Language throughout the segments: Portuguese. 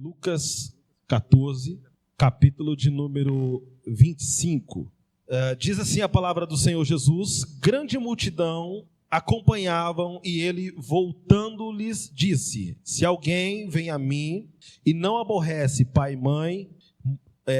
Lucas 14, capítulo de número 25. Diz assim a palavra do Senhor Jesus: grande multidão acompanhavam e ele, voltando-lhes, disse: se alguém vem a mim e não aborrece pai e mãe,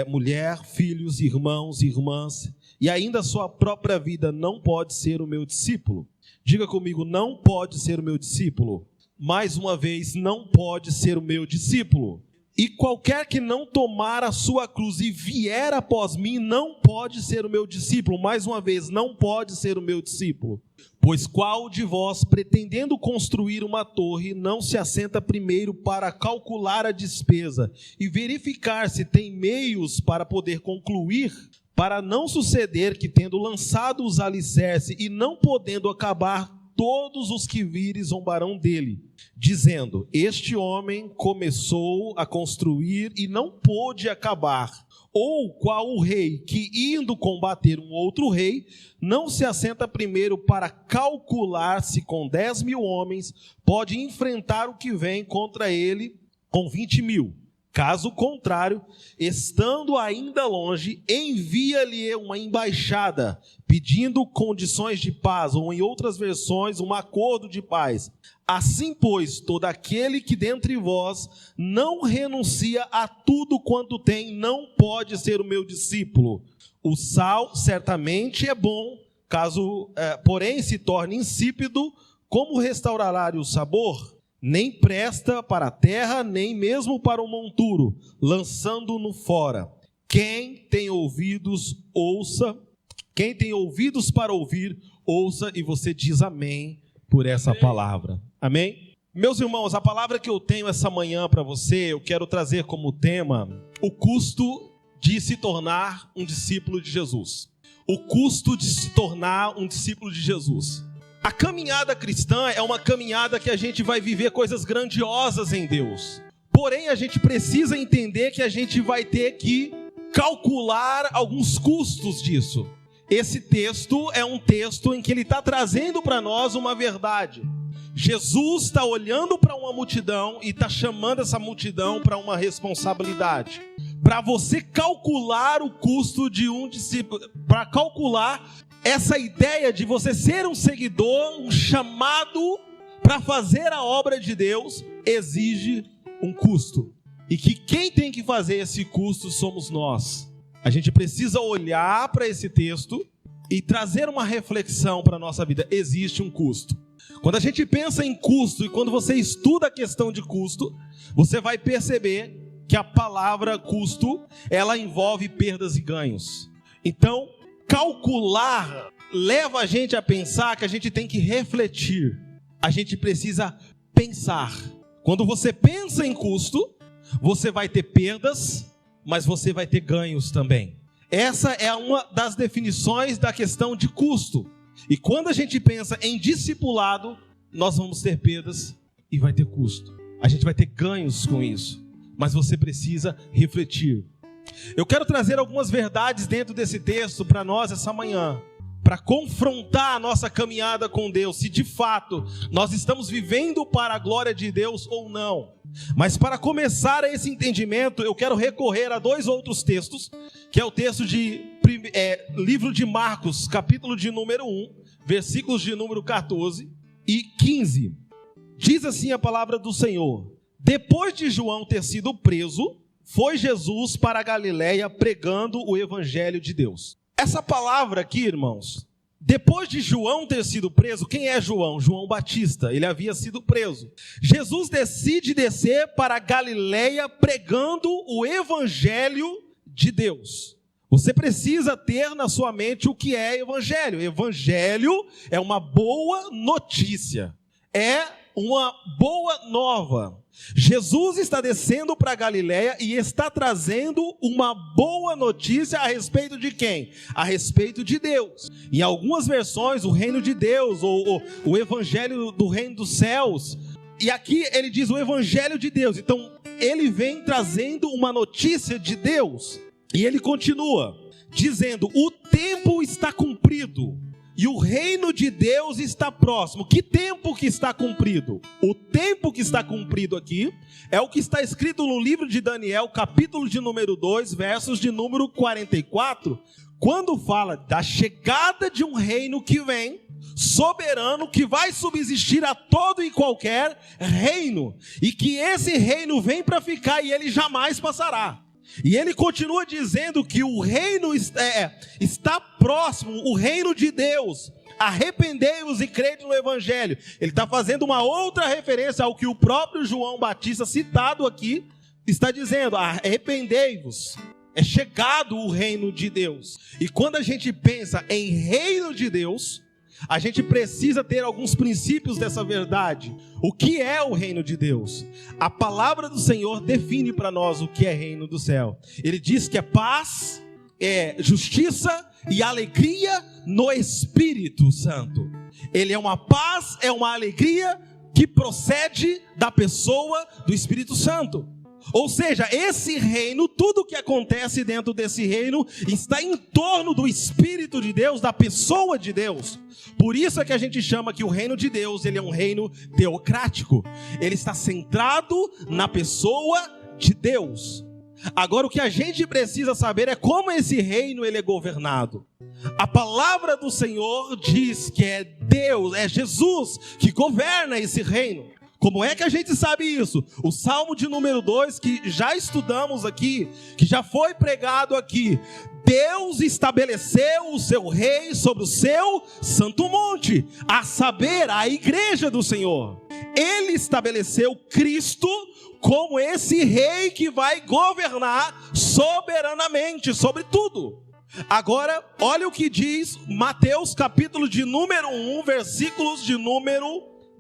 mulher, filhos, irmãos e irmãs, e ainda a sua própria vida, não pode ser o meu discípulo. Diga comigo: não pode ser o meu discípulo. Mais uma vez, não pode ser o meu discípulo. E qualquer que não tomar a sua cruz e vier após mim, não pode ser o meu discípulo. Mais uma vez, não pode ser o meu discípulo. Pois qual de vós, pretendendo construir uma torre, não se assenta primeiro para calcular a despesa e verificar se tem meios para poder concluir? Para não suceder que, tendo lançado os alicerces e não podendo acabar, todos os que virem zombarão dele, dizendo: este homem começou a construir e não pôde acabar. Ou qual o rei que, indo combater um outro rei, não se assenta primeiro para calcular se com 10.000 homens pode enfrentar o que vem contra ele com 20.000. Caso contrário, estando ainda longe, envia-lhe uma embaixada, pedindo condições de paz, ou em outras versões, um acordo de paz. Assim, pois, todo aquele que dentre vós não renuncia a tudo quanto tem, não pode ser o meu discípulo. O sal certamente é bom, porém se torne insípido, como restaurará o sabor? Nem presta para a terra, nem mesmo para o monturo, lançando-no fora. Quem tem ouvidos, ouça. Quem tem ouvidos para ouvir, ouça. E você diz amém por essa palavra. Amém? Meus irmãos, a palavra que eu tenho essa manhã para você, eu quero trazer como tema o custo de se tornar um discípulo de Jesus. O custo de se tornar um discípulo de Jesus. A caminhada cristã é uma caminhada que a gente vai viver coisas grandiosas em Deus. Porém, a gente precisa entender que a gente vai ter que calcular alguns custos disso. Esse texto é um texto em que ele está trazendo para nós uma verdade. Jesus está olhando para uma multidão e está chamando essa multidão para uma responsabilidade. Para você calcular o custo de um discípulo, para calcular essa ideia de você ser um seguidor, um chamado para fazer a obra de Deus, exige um custo. E que quem tem que fazer esse custo somos nós. A gente precisa olhar para esse texto e trazer uma reflexão para a nossa vida. Existe um custo. Quando a gente pensa em custo e quando você estuda a questão de custo, você vai perceber que a palavra custo, ela envolve perdas e ganhos. Então, calcular leva a gente a pensar que a gente tem que refletir. A gente precisa pensar. Quando você pensa em custo, você vai ter perdas, mas você vai ter ganhos também. Essa é uma das definições da questão de custo. E quando a gente pensa em discipulado, nós vamos ter perdas e vai ter custo. A gente vai ter ganhos com isso, mas você precisa refletir. Eu quero trazer algumas verdades dentro desse texto para nós essa manhã, para confrontar a nossa caminhada com Deus, se de fato nós estamos vivendo para a glória de Deus ou não. Mas para começar esse entendimento, eu quero recorrer a dois outros textos, que é o texto de livro de Marcos, capítulo de número 1, versículos de número 14 e 15. Diz assim a palavra do Senhor: depois de João ter sido preso, foi Jesus para a Galileia pregando o evangelho de Deus. Essa palavra aqui, irmãos, depois de João ter sido preso, quem é João? João Batista, ele havia sido preso. Jesus decide descer para a Galileia pregando o evangelho de Deus. Você precisa ter na sua mente o que é evangelho. Evangelho é uma boa notícia, é uma boa nova. Jesus está descendo para a Galileia e está trazendo uma boa notícia a respeito de quem? A respeito de Deus. Em algumas versões, o reino de Deus, ou o evangelho do reino dos céus. E aqui ele diz o evangelho de Deus. Então, ele vem trazendo uma notícia de Deus. E ele continua dizendo: o tempo está cumprido e o reino de Deus está próximo. Que tempo que está cumprido? O tempo que está cumprido aqui é o que está escrito no livro de Daniel, capítulo de número 2, versos de número 44, quando fala da chegada de um reino que vem, soberano, que vai subsistir a todo e qualquer reino, e que esse reino vem para ficar e ele jamais passará. E ele continua dizendo que o reino está próximo, o reino de Deus. Arrependei-vos e crede no evangelho. Ele está fazendo uma outra referência ao que o próprio João Batista, citado aqui, está dizendo: arrependei-vos. É chegado o reino de Deus. E quando a gente pensa em reino de Deus, a gente precisa ter alguns princípios dessa verdade. O que é o reino de Deus? A palavra do Senhor define para nós o que é reino do céu. Ele diz que é paz, é justiça e alegria no Espírito Santo. Ele é uma paz, é uma alegria que procede da pessoa do Espírito Santo. Ou seja, esse reino, tudo que acontece dentro desse reino está em torno do Espírito de Deus, da pessoa de Deus. Por isso é que a gente chama que o reino de Deus, ele é um reino teocrático. Ele está centrado na pessoa de Deus. Agora, o que a gente precisa saber é como esse reino ele é governado. A palavra do Senhor diz que é Deus, é Jesus que governa esse reino. Como é que a gente sabe isso? O Salmo de número 2, que já estudamos aqui, que já foi pregado aqui. Deus estabeleceu o seu rei sobre o seu santo monte, a saber, a igreja do Senhor. Ele estabeleceu Cristo como esse rei que vai governar soberanamente sobre tudo. Agora, olha o que diz Mateus capítulo de número 1, versículos de número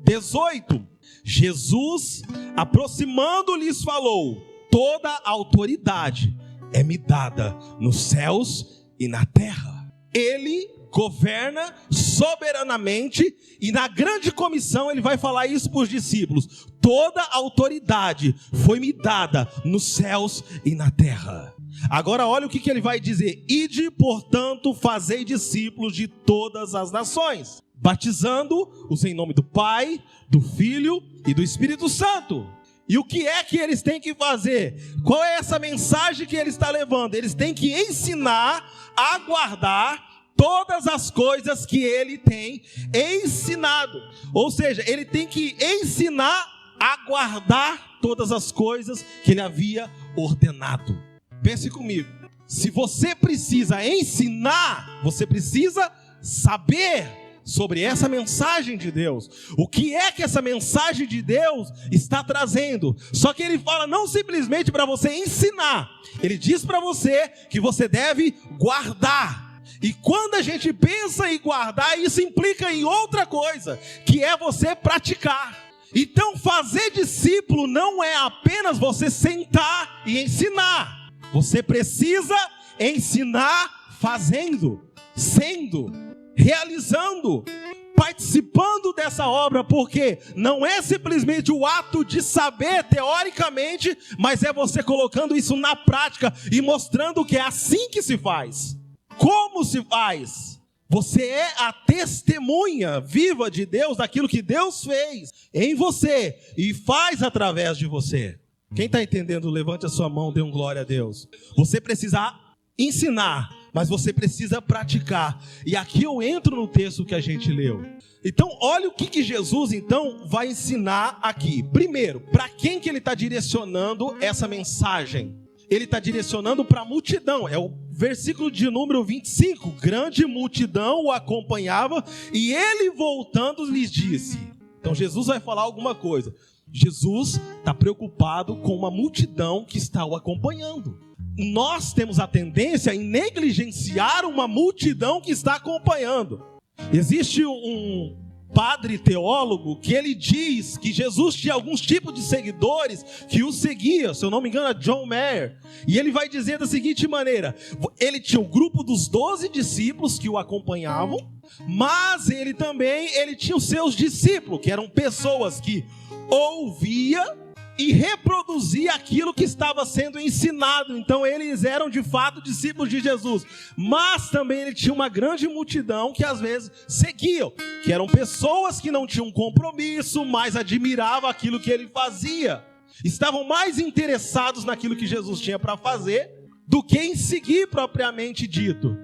18. Jesus, aproximando-lhes, falou: toda a autoridade é-me dada nos céus e na terra. Ele governa soberanamente, e na grande comissão ele vai falar isso para os discípulos: toda a autoridade foi-me dada nos céus e na terra. Agora olha o que ele vai dizer: ide, portanto, fazei discípulos de todas as nações, batizando-os em nome do Pai, do Filho e do Espírito Santo. E o que é que eles têm que fazer? Qual é essa mensagem que ele está levando? Eles têm que ensinar a guardar todas as coisas que ele tem ensinado. Ou seja, ele tem que ensinar a guardar todas as coisas que ele havia ordenado. Pense comigo. Se você precisa ensinar, você precisa saber sobre essa mensagem de Deus. O que é que essa mensagem de Deus está trazendo? Só que ele fala não simplesmente para você ensinar. Ele diz para você que você deve guardar. E quando a gente pensa em guardar, isso implica em outra coisa, que é você praticar. Então fazer discípulo não é apenas você sentar e ensinar. Você precisa ensinar fazendo, sendo, realizando, participando dessa obra, porque não é simplesmente o ato de saber teoricamente, mas é você colocando isso na prática e mostrando que é assim que se faz. Como se faz? Você é a testemunha viva de Deus, daquilo que Deus fez em você e faz através de você. Quem está entendendo, levante a sua mão, dê um glória a Deus. Você precisa ensinar, mas você precisa praticar. E aqui eu entro no texto que a gente leu. Então, olha o que Jesus então vai ensinar aqui. Primeiro, para quem que ele está direcionando essa mensagem? Ele está direcionando para a multidão. É o versículo de número 25. Grande multidão o acompanhava e ele voltando lhes disse. Então Jesus vai falar alguma coisa. Jesus está preocupado com uma multidão que está o acompanhando. Nós temos a tendência em negligenciar uma multidão que está acompanhando. Existe um padre teólogo que ele diz que Jesus tinha alguns tipos de seguidores que o seguiam. Se eu não me engano é John Mayer. E ele vai dizer da seguinte maneira: ele tinha o grupo dos 12 discípulos que o acompanhavam, mas ele tinha os seus discípulos, que eram pessoas que ouvia, e reproduzir aquilo que estava sendo ensinado. Então eles eram de fato discípulos de Jesus, mas também ele tinha uma grande multidão que às vezes seguiam, que eram pessoas que não tinham compromisso, mas admiravam aquilo que ele fazia, estavam mais interessados naquilo que Jesus tinha para fazer do que em seguir propriamente dito.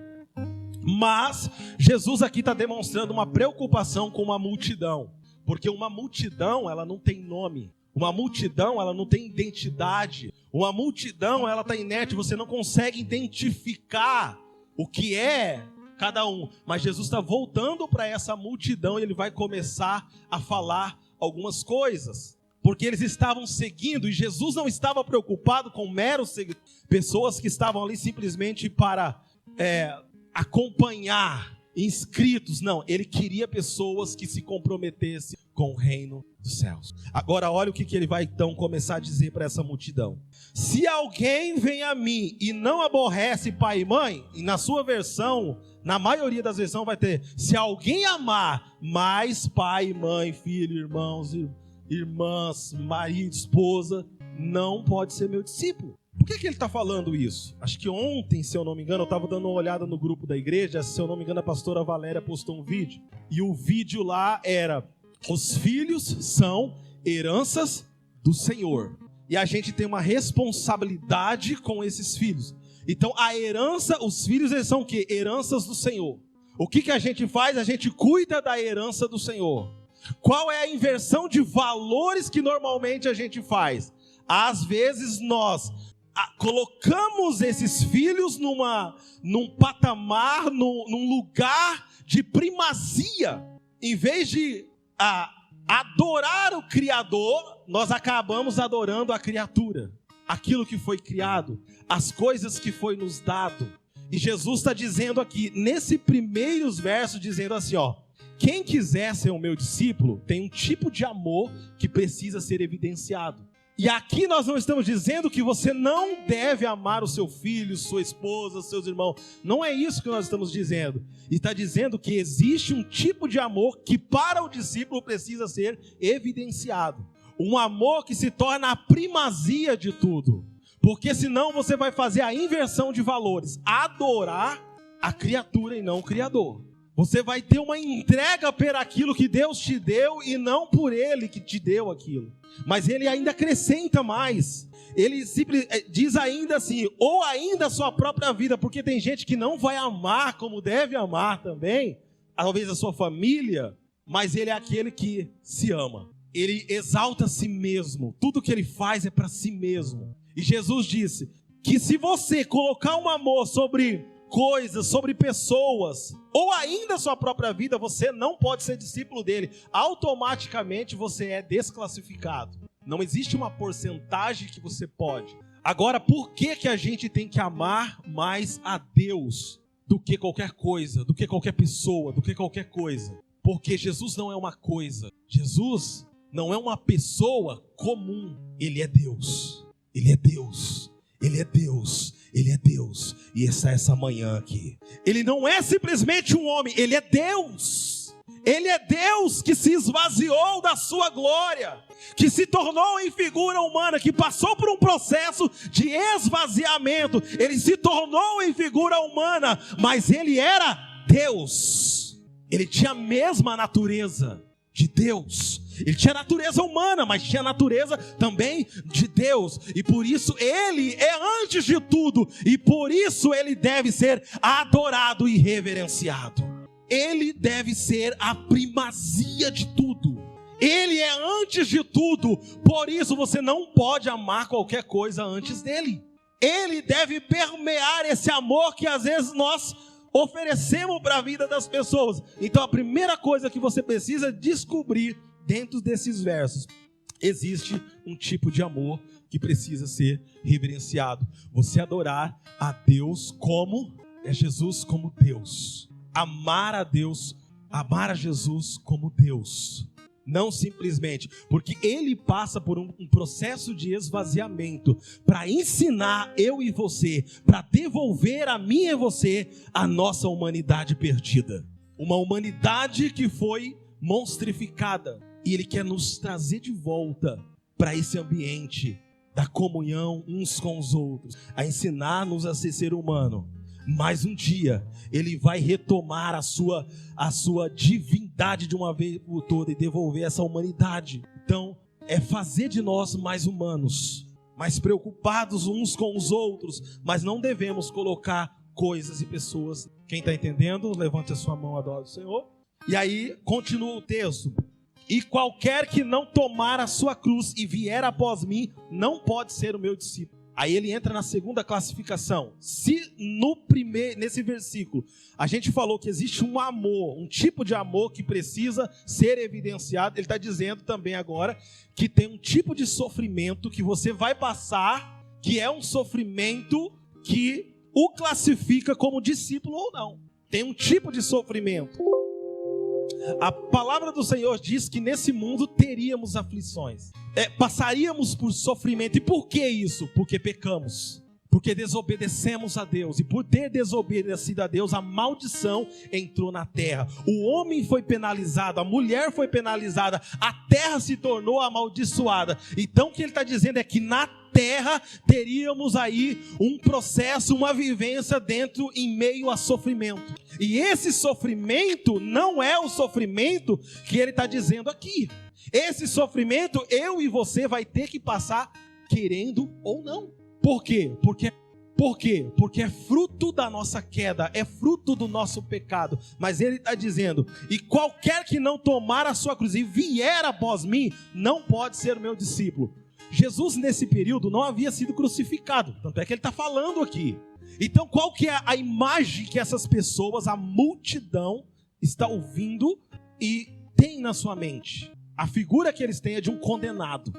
Mas Jesus aqui está demonstrando uma preocupação com uma multidão, porque uma multidão ela não tem nome. Uma multidão, ela não tem identidade. Uma multidão, ela está inerte, você não consegue identificar o que é cada um. Mas Jesus está voltando para essa multidão e ele vai começar a falar algumas coisas. Porque eles estavam seguindo e Jesus não estava preocupado com meros pessoas que estavam ali simplesmente para acompanhar, inscritos. Não, ele queria pessoas que se comprometessem com o reino dos céus. Agora olha o que ele vai então começar a dizer para essa multidão. Se alguém vem a mim e não aborrece pai e mãe, e na sua versão, na maioria das versões vai ter, se alguém amar mais pai, mãe, filho, irmãos, irmãs, marido, esposa, não pode ser meu discípulo. Por que ele está falando isso? Acho que ontem, se eu não me engano, eu estava dando uma olhada no grupo da igreja, se eu não me engano a pastora Valéria postou um vídeo, e o vídeo lá era: os filhos são heranças do Senhor. E a gente tem uma responsabilidade com esses filhos. Então a herança, os filhos eles são o quê? Heranças do Senhor. O que a gente faz? A gente cuida da herança do Senhor. Qual é a inversão de valores que normalmente a gente faz? Às vezes nós colocamos esses filhos num patamar, num lugar de primazia. Em vez de adorar o Criador, nós acabamos adorando a criatura, aquilo que foi criado, as coisas que foi nos dado. E Jesus está dizendo aqui, nesse primeiros versos, dizendo assim, ó: quem quiser ser o meu discípulo, tem um tipo de amor que precisa ser evidenciado. E aqui nós não estamos dizendo que você não deve amar o seu filho, sua esposa, seus irmãos. Não é isso que nós estamos dizendo. Está dizendo que existe um tipo de amor que para o discípulo precisa ser evidenciado. Um amor que se torna a primazia de tudo. Porque senão você vai fazer a inversão de valores. Adorar a criatura e não o Criador. Você vai ter uma entrega por aquilo que Deus te deu e não por Ele que te deu aquilo. Mas Ele ainda acrescenta mais. Ele diz ainda assim, ou ainda a sua própria vida, porque tem gente que não vai amar como deve amar também, talvez a sua família, mas Ele é aquele que se ama. Ele exalta a si mesmo, tudo que Ele faz é para si mesmo. E Jesus disse que se você colocar um amor sobre coisas, sobre pessoas, ou ainda a sua própria vida, você não pode ser discípulo dele. Automaticamente você é desclassificado. Não existe uma porcentagem que você pode. Agora, por que a gente tem que amar mais a Deus do que qualquer coisa, do que qualquer pessoa, do que qualquer coisa? Porque Jesus não é uma coisa. Jesus não é uma pessoa comum. Ele é Deus. Ele é Deus. Ele é Deus. Ele é Deus, e está essa manhã aqui. Ele não é simplesmente um homem, Ele é Deus. Ele é Deus que se esvaziou da sua glória, que se tornou em figura humana, que passou por um processo de esvaziamento. Ele se tornou em figura humana, mas Ele era Deus. Ele tinha a mesma natureza de Deus. Ele tinha natureza humana, mas tinha natureza também de Deus. E por isso Ele é antes de tudo. E por isso Ele deve ser adorado e reverenciado. Ele deve ser a primazia de tudo. Ele é antes de tudo. Por isso você não pode amar qualquer coisa antes dele. Ele deve permear esse amor que às vezes nós oferecemos para a vida das pessoas. Então a primeira coisa que você precisa descobrir dentro desses versos, existe um tipo de amor que precisa ser reverenciado. Você adorar a Deus como Jesus como Deus. Amar a Deus, amar a Jesus como Deus. Não simplesmente, porque Ele passa por um processo de esvaziamento para ensinar eu e você, para devolver a mim e você a nossa humanidade perdida. Uma humanidade que foi monstrificada. E Ele quer nos trazer de volta para esse ambiente da comunhão uns com os outros, a ensinar-nos a ser humano. Mas um dia ele vai retomar a sua divindade de uma vez por toda e devolver essa humanidade. Então é fazer de nós mais humanos, mais preocupados uns com os outros, mas não devemos colocar coisas e pessoas. Quem está entendendo, levante a sua mão, adore o Senhor. E aí continua o texto: e qualquer que não tomar a sua cruz e vier após mim, não pode ser o meu discípulo. Aí ele entra na segunda classificação. Se nesse versículo a gente falou que existe um amor, um tipo de amor que precisa ser evidenciado, ele está dizendo também agora que tem um tipo de sofrimento que você vai passar, que é um sofrimento que o classifica como discípulo ou não. Tem um tipo de sofrimento. A palavra do Senhor diz que nesse mundo teríamos aflições, passaríamos por sofrimento. E por que isso? Porque pecamos, porque desobedecemos a Deus. E por ter desobedecido a Deus, a maldição entrou na terra. O homem foi penalizado, a mulher foi penalizada, a terra se tornou amaldiçoada. Então o que ele está dizendo é que na terra teríamos aí um processo, uma vivência dentro, em meio a sofrimento. E esse sofrimento não é o sofrimento que ele está dizendo aqui. Esse sofrimento eu e você vai ter que passar, querendo ou não. Por quê? Porque é fruto da nossa queda, é fruto do nosso pecado. Mas ele está dizendo: e qualquer que não tomar a sua cruz e vier após mim, não pode ser meu discípulo. Jesus nesse período não havia sido crucificado, tanto é que ele está falando aqui. Então qual que é a imagem que essas pessoas, a multidão, está ouvindo e tem na sua mente? A figura que eles têm é de um condenado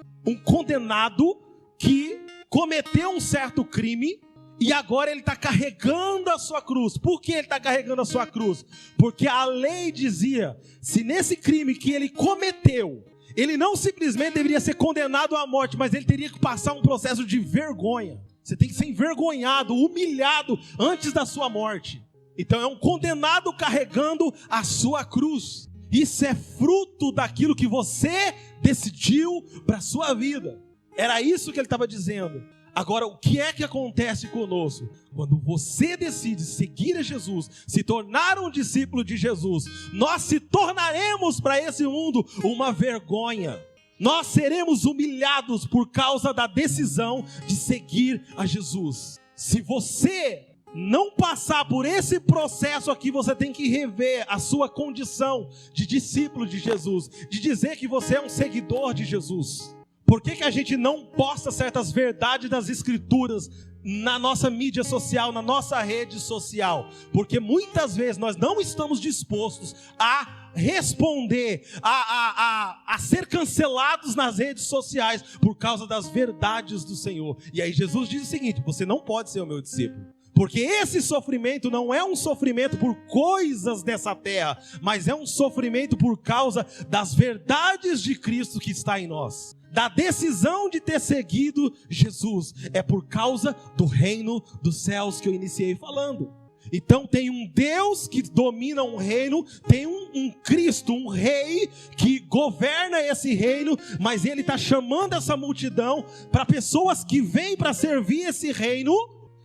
que cometeu um certo crime e agora ele está carregando a sua cruz. Por que ele está carregando a sua cruz? Porque a lei dizia, se nesse crime que ele cometeu, ele não simplesmente deveria ser condenado à morte, mas ele teria que passar um processo de vergonha. Você tem que ser envergonhado, humilhado antes da sua morte. Então é um condenado carregando a sua cruz. Isso é fruto daquilo que você decidiu para a sua vida. Era isso que ele estava dizendo. Agora, o que é que acontece conosco? Quando você decide seguir a Jesus, se tornar um discípulo de Jesus, nós se tornaremos para esse mundo uma vergonha. Nós seremos humilhados por causa da decisão de seguir a Jesus. Se você não passar por esse processo aqui, você tem que rever a sua condição de discípulo de Jesus, de dizer que você é um seguidor de Jesus. Por que a gente não posta certas verdades das Escrituras na nossa mídia social, na nossa rede social? Porque muitas vezes nós não estamos dispostos a responder, a ser cancelados nas redes sociais por causa das verdades do Senhor. E aí Jesus diz o seguinte: você não pode ser o meu discípulo. Porque esse sofrimento não é um sofrimento por coisas dessa terra, mas é um sofrimento por causa das verdades de Cristo que está em nós. Da decisão de ter seguido Jesus, é por causa do reino dos céus que eu iniciei falando. Então tem um Deus que domina um reino, tem um Cristo, um rei que governa esse reino, mas ele está chamando essa multidão para pessoas que vêm para servir esse reino,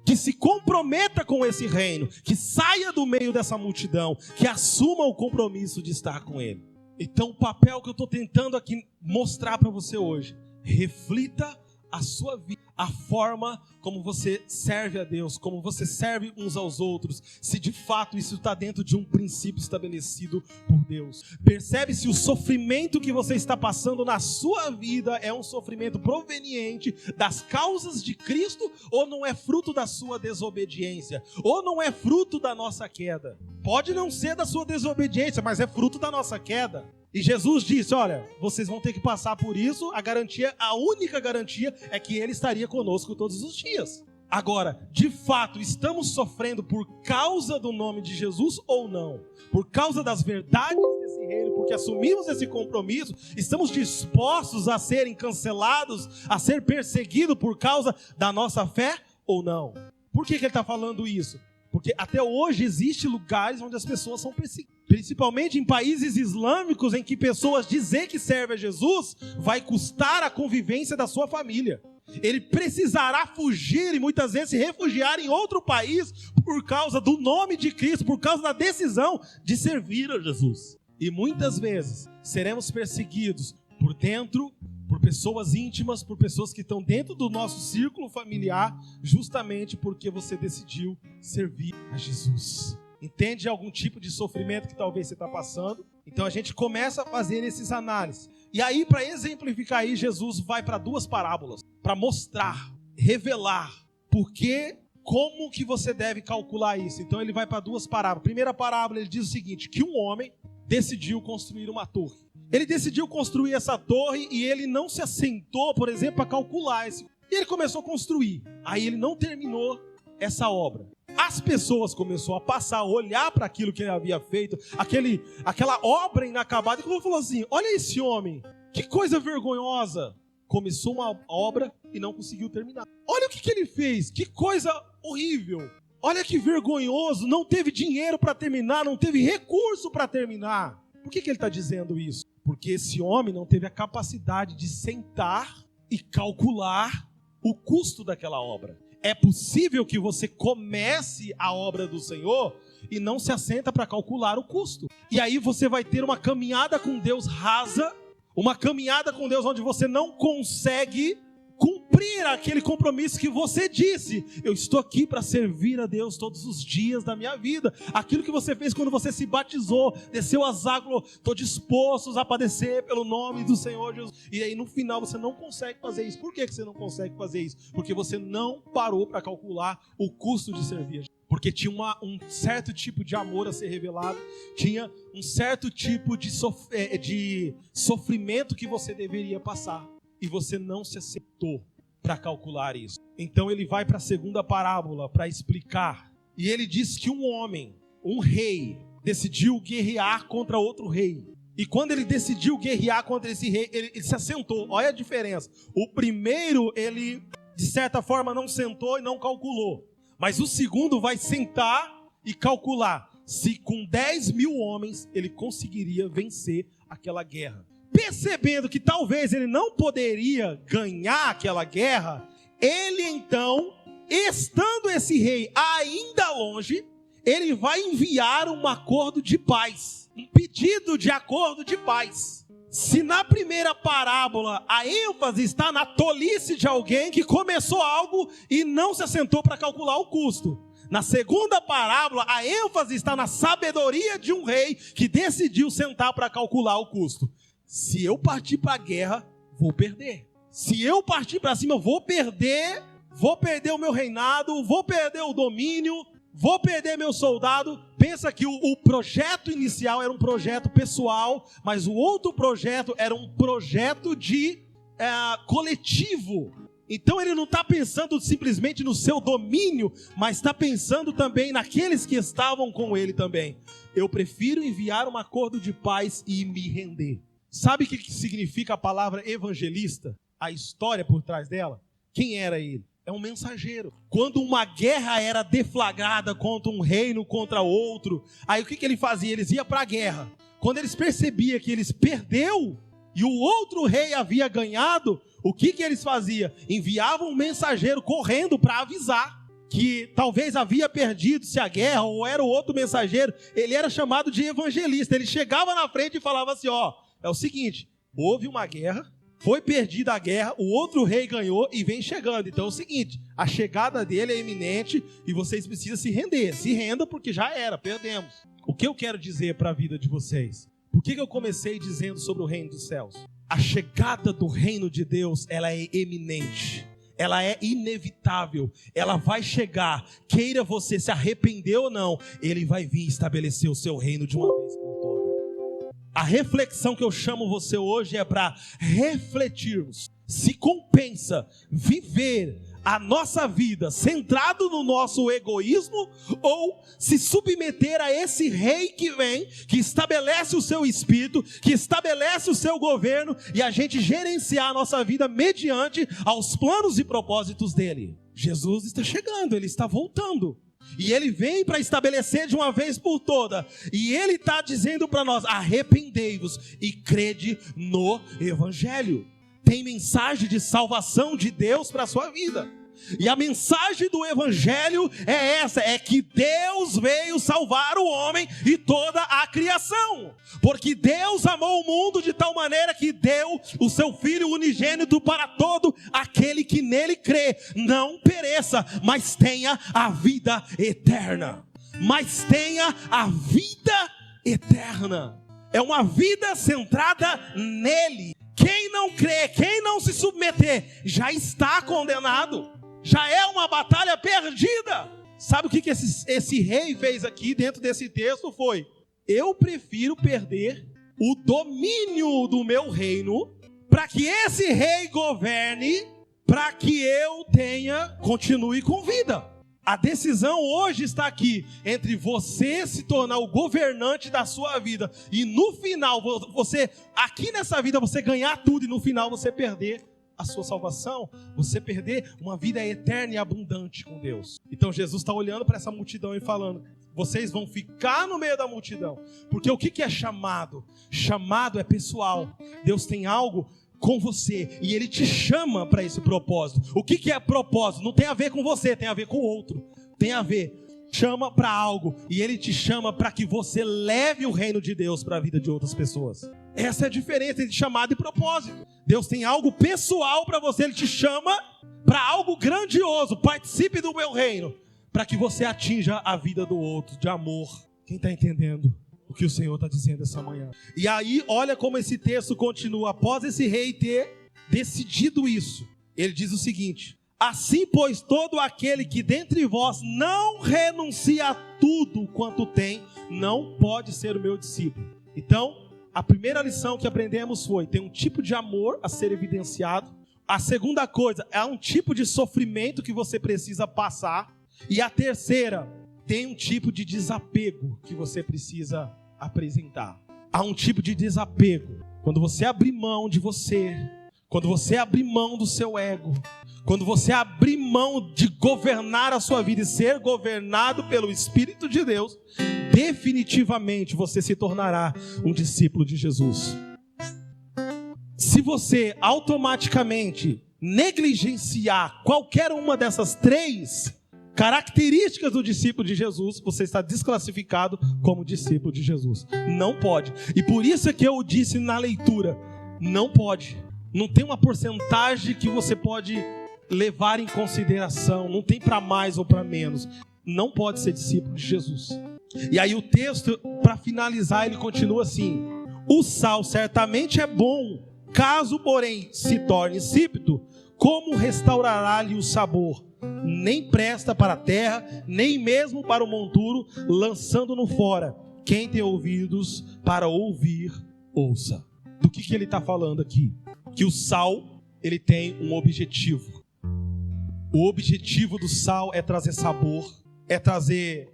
que se comprometa com esse reino, que saia do meio dessa multidão, que assuma o compromisso de estar com ele. Então o papel que eu estou tentando aqui mostrar para você hoje: reflita a sua vida, a forma como você serve a Deus, como você serve uns aos outros, se de fato isso está dentro de um princípio estabelecido por Deus. Percebe se o sofrimento que você está passando na sua vida é um sofrimento proveniente das causas de Cristo, ou não é fruto da sua desobediência, ou não é fruto da nossa queda. Pode não ser da sua desobediência, mas é fruto da nossa queda. E Jesus disse: olha, vocês vão ter que passar por isso. A única garantia é que Ele estaria conosco todos os dias. Agora, de fato, estamos sofrendo por causa do nome de Jesus ou não? Por causa das verdades desse reino, porque assumimos esse compromisso, estamos dispostos a serem cancelados, a ser perseguidos por causa da nossa fé ou não? Por que ele está falando isso? Porque até hoje existem lugares onde as pessoas são principalmente em países islâmicos em que pessoas dizer que servem a Jesus vai custar a convivência da sua família. Ele precisará fugir e muitas vezes se refugiar em outro país por causa do nome de Cristo, por causa da decisão de servir a Jesus. E muitas vezes seremos perseguidos por dentro, por pessoas íntimas, por pessoas que estão dentro do nosso círculo familiar, justamente porque você decidiu servir a Jesus. Entende algum tipo de sofrimento que talvez você está passando? Então a gente começa a fazer esses análises. E aí, para exemplificar aí, Jesus vai para 2 parábolas, para mostrar, revelar, como que você deve calcular isso. Então ele vai para 2 parábolas. Primeira parábola, ele diz o seguinte, que um homem decidiu construir uma torre. Ele decidiu construir essa torre e ele não se assentou, por exemplo, para calcular isso. E ele começou a construir. Aí ele não terminou essa obra. As pessoas começaram a passar, a olhar para aquilo que ele havia feito, aquela obra inacabada, e falou assim, olha esse homem, que coisa vergonhosa. Começou uma obra e não conseguiu terminar. Olha o que ele fez, que coisa horrível. Olha que vergonhoso, não teve dinheiro para terminar, não teve recurso para terminar. Por que ele está dizendo isso? Porque esse homem não teve a capacidade de sentar e calcular o custo daquela obra. É possível que você comece a obra do Senhor e não se assenta para calcular o custo. E aí você vai ter uma caminhada com Deus rasa, uma caminhada com Deus onde você não consegue cumprir aquele compromisso que você disse. Eu estou aqui para servir a Deus todos os dias da minha vida. Aquilo que você fez quando você se batizou, desceu as águas, estou disposto a padecer pelo nome do Senhor Jesus. E aí no final você não consegue fazer isso. Por que você não consegue fazer isso? Porque você não parou para calcular o custo de servir. Porque tinha um certo tipo de amor a ser revelado, tinha um certo tipo de sofrimento que você deveria passar. E você não se acertou para calcular isso. Então ele vai para a segunda parábola para explicar. E ele diz que um homem, um rei, decidiu guerrear contra outro rei. E quando ele decidiu guerrear contra esse rei, ele se assentou. Olha a diferença. O primeiro, ele de certa forma não sentou e não calculou. Mas o segundo vai sentar e calcular se com 10 mil homens ele conseguiria vencer aquela guerra. Percebendo que talvez ele não poderia ganhar aquela guerra, ele então, estando esse rei ainda longe, ele vai enviar um acordo de paz, um pedido de acordo de paz. Se na primeira parábola a ênfase está na tolice de alguém que começou algo e não se assentou para calcular o custo, na segunda parábola a ênfase está na sabedoria de um rei que decidiu sentar para calcular o custo. Se eu partir para a guerra, vou perder. Se eu partir para cima, vou perder o meu reinado, vou perder o domínio, vou perder meu soldado. Pensa que o projeto inicial era um projeto pessoal, mas o outro projeto era um projeto de coletivo. Então ele não está pensando simplesmente no seu domínio, mas está pensando também naqueles que estavam com ele também. Eu prefiro enviar um acordo de paz e me render. Sabe o que significa a palavra evangelista? A história por trás dela? Quem era ele? É um mensageiro. Quando uma guerra era deflagrada contra um reino, contra outro, aí o que ele fazia? Eles iam para a guerra. Quando eles percebiam que eles perdeu e o outro rei havia ganhado, o que eles faziam? Enviavam um mensageiro correndo para avisar que talvez havia perdido-se a guerra, ou era o outro mensageiro. Ele era chamado de evangelista. Ele chegava na frente e falava assim, é o seguinte, houve uma guerra, foi perdida a guerra, o outro rei ganhou e vem chegando. Então é o seguinte, a chegada dele é iminente e vocês precisam se render. Se renda porque já era, perdemos. O que eu quero dizer para a vida de vocês? Por que eu comecei dizendo sobre o reino dos céus? A chegada do reino de Deus, ela é eminente. Ela é inevitável, ela vai chegar, queira você se arrepender ou não, ele vai vir estabelecer o seu reino de uma vez por todas. A reflexão que eu chamo você hoje é para refletirmos se compensa viver a nossa vida centrado no nosso egoísmo ou se submeter a esse rei que vem, que estabelece o seu espírito, que estabelece o seu governo e a gente gerenciar a nossa vida mediante aos planos e propósitos dele. Jesus está chegando, ele está voltando. E ele vem para estabelecer de uma vez por toda. E ele está dizendo para nós: arrependei-vos e crede no Evangelho. Tem mensagem de salvação de Deus para a sua vida. E a mensagem do Evangelho é essa: é que Deus veio salvar o homem e toda a criação. Porque Deus amou o mundo de tal maneira que deu o seu Filho unigênito para todo aquele que nele crê, não pereça, mas tenha a vida eterna. Mas tenha a vida eterna. É uma vida centrada nele. Quem não crê, quem não se submeter, já está condenado. Já é uma batalha perdida. Sabe o que esse rei fez aqui dentro desse texto? Foi: eu prefiro perder o domínio do meu reino, para que esse rei governe, para que eu continue com vida. A decisão hoje está aqui, entre você se tornar o governante da sua vida, e no final, você, aqui nessa vida, você ganhar tudo, e no final você perder a sua salvação, você perder uma vida eterna e abundante com Deus. Então Jesus está olhando para essa multidão e falando: vocês vão ficar no meio da multidão. Porque o que é chamado? Chamado é pessoal. Deus tem algo com você e Ele te chama para esse propósito. O que é propósito? Não tem a ver com você, tem a ver com o outro. Tem a ver, chama para algo, e Ele te chama para que você leve o reino de Deus para a vida de outras pessoas. Essa é a diferença entre chamado e propósito. Deus tem algo pessoal para você, Ele te chama para algo grandioso. Participe do meu reino, para que você atinja a vida do outro, de amor. Quem está entendendo o que o Senhor está dizendo essa manhã? E aí, olha como esse texto continua. Após esse rei ter decidido isso, ele diz o seguinte: assim, pois, todo aquele que dentre vós não renuncia a tudo quanto tem, não pode ser o meu discípulo. Então, a primeira lição que aprendemos foi: tem um tipo de amor a ser evidenciado. A segunda coisa, é um tipo de sofrimento que você precisa passar. E a terceira, tem um tipo de desapego que você precisa apresentar. Há um tipo de desapego quando você abrir mão de você, quando você abrir mão do seu ego, quando você abrir mão de governar a sua vida e ser governado pelo Espírito de Deus, definitivamente você se tornará um discípulo de Jesus. Se você automaticamente negligenciar qualquer uma dessas três características do discípulo de Jesus, você está desclassificado como discípulo de Jesus. Não pode. E por isso é que eu disse na leitura: não pode. Não tem uma porcentagem que você pode levar em consideração. Não tem para mais ou para menos. Não pode ser discípulo de Jesus. E aí o texto, para finalizar, ele continua assim: o sal certamente é bom, caso porém se torne insípido, como restaurará-lhe o sabor? Nem presta para a terra, nem mesmo para o monturo, lançando-no fora. Quem tem ouvidos para ouvir, ouça. Do que ele está falando aqui? Que o sal, ele tem um objetivo. O objetivo do sal é trazer sabor, é trazer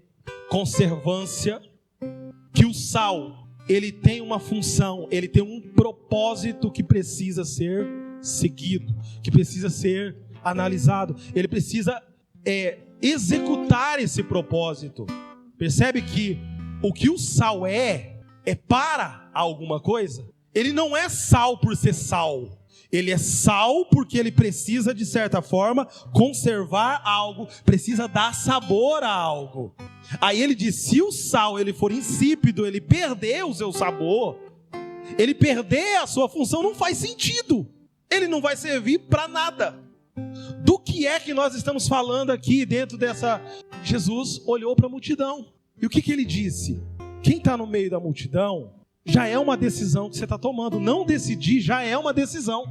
conservância. Que o sal, ele tem uma função, ele tem um propósito que precisa ser seguido, que precisa ser analisado. Ele precisa executar esse propósito. Percebe que o que o sal é para alguma coisa. Ele não é sal por ser sal. Ele é sal porque ele precisa, de certa forma, conservar algo, precisa dar sabor a algo. Aí ele diz: se o sal ele for insípido, ele perder o seu sabor, ele perder a sua função, não faz sentido. Ele não vai servir para nada. Do que é que nós estamos falando aqui dentro dessa... Jesus olhou para a multidão. E o que ele disse? Quem está no meio da multidão já é uma decisão que você está tomando. Não decidir já é uma decisão.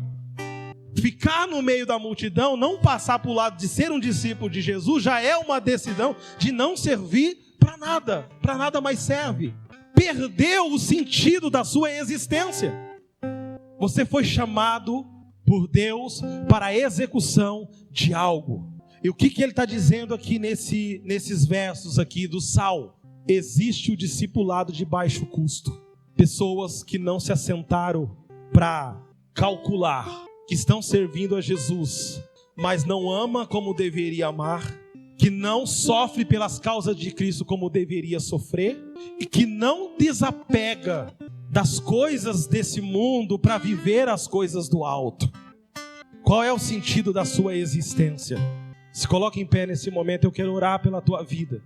Ficar no meio da multidão, não passar para o lado de ser um discípulo de Jesus, já é uma decisão de não servir para nada mais serve. Perdeu o sentido da sua existência. Você foi chamado por Deus para a execução de algo. E o que ele está dizendo aqui nesses versos aqui do sal? Existe o discipulado de baixo custo. Pessoas que não se assentaram para calcular, que estão servindo a Jesus, mas não ama como deveria amar, que não sofre pelas causas de Cristo como deveria sofrer, e que não desapega das coisas desse mundo para viver as coisas do alto. Qual é o sentido da sua existência? Se coloque em pé nesse momento, eu quero orar pela tua vida.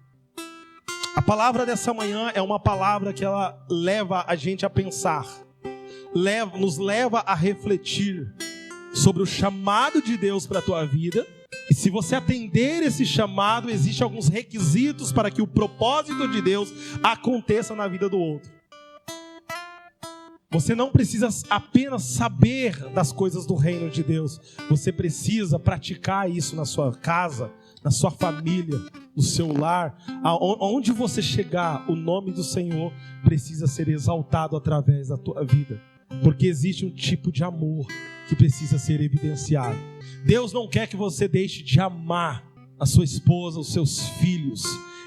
A palavra dessa manhã é uma palavra que ela leva a gente a pensar, nos leva a refletir sobre o chamado de Deus para a tua vida. E se você atender esse chamado, existem alguns requisitos para que o propósito de Deus aconteça na vida do outro. Você não precisa apenas saber das coisas do reino de Deus. Você precisa praticar isso na sua casa, na sua família, no seu lar. Aonde você chegar, o nome do Senhor precisa ser exaltado através da tua vida. Porque existe um tipo de amor que precisa ser evidenciado. Deus não quer que você deixe de amar a sua esposa, os seus filhos.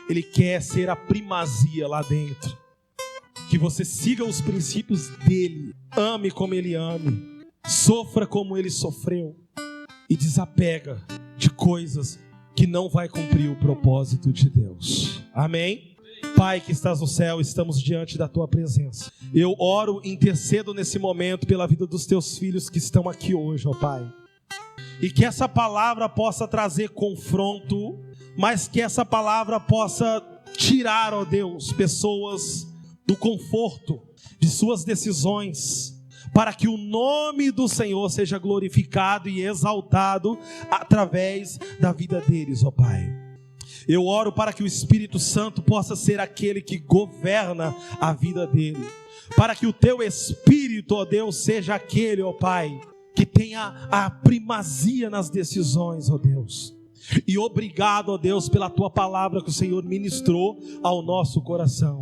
Ele quer ser a primazia lá dentro. Que você siga os princípios dele, ame como ele ame, sofra como ele sofreu e desapega de coisas que não vai cumprir o propósito de Deus. Amém? Pai que estás no céu, estamos diante da tua presença. Eu oro, intercedo nesse momento pela vida dos teus filhos que estão aqui hoje, ó Pai. E que essa palavra possa trazer confronto, mas que essa palavra possa tirar, ó Deus, pessoas do conforto de suas decisões, para que o nome do Senhor seja glorificado e exaltado através da vida deles, ó Pai. Eu oro para que o Espírito Santo possa ser aquele que governa a vida dele, para que o teu Espírito, ó Deus, seja aquele, ó Pai, que tenha a primazia nas decisões, ó Deus. E obrigado, ó Deus, pela tua palavra que o Senhor ministrou ao nosso coração.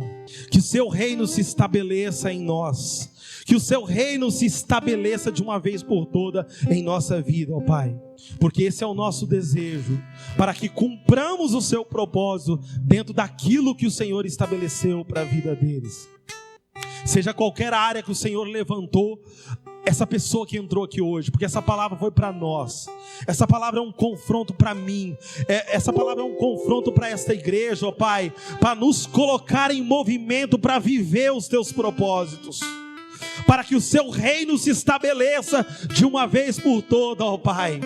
Que o seu reino se estabeleça em nós. Que o seu reino se estabeleça de uma vez por toda em nossa vida, ó Pai. Porque esse é o nosso desejo, para que cumpramos o seu propósito dentro daquilo que o Senhor estabeleceu para a vida deles. Seja qualquer área que o Senhor levantou, essa pessoa que entrou aqui hoje, porque essa palavra foi para nós, essa palavra é um confronto para mim, essa palavra é um confronto para esta igreja, ó Pai, para nos colocar em movimento para viver os teus propósitos, para que o seu reino se estabeleça de uma vez por toda, ó Pai,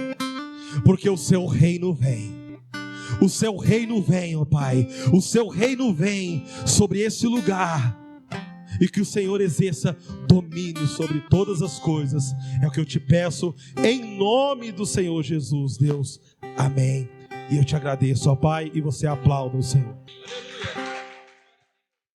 porque o seu reino vem. O seu reino vem, ó Pai, o seu reino vem sobre esse lugar. E que o Senhor exerça domínio sobre todas as coisas. É o que eu te peço em nome do Senhor Jesus, Deus. Amém. E eu te agradeço, ó Pai, e você aplauda o Senhor.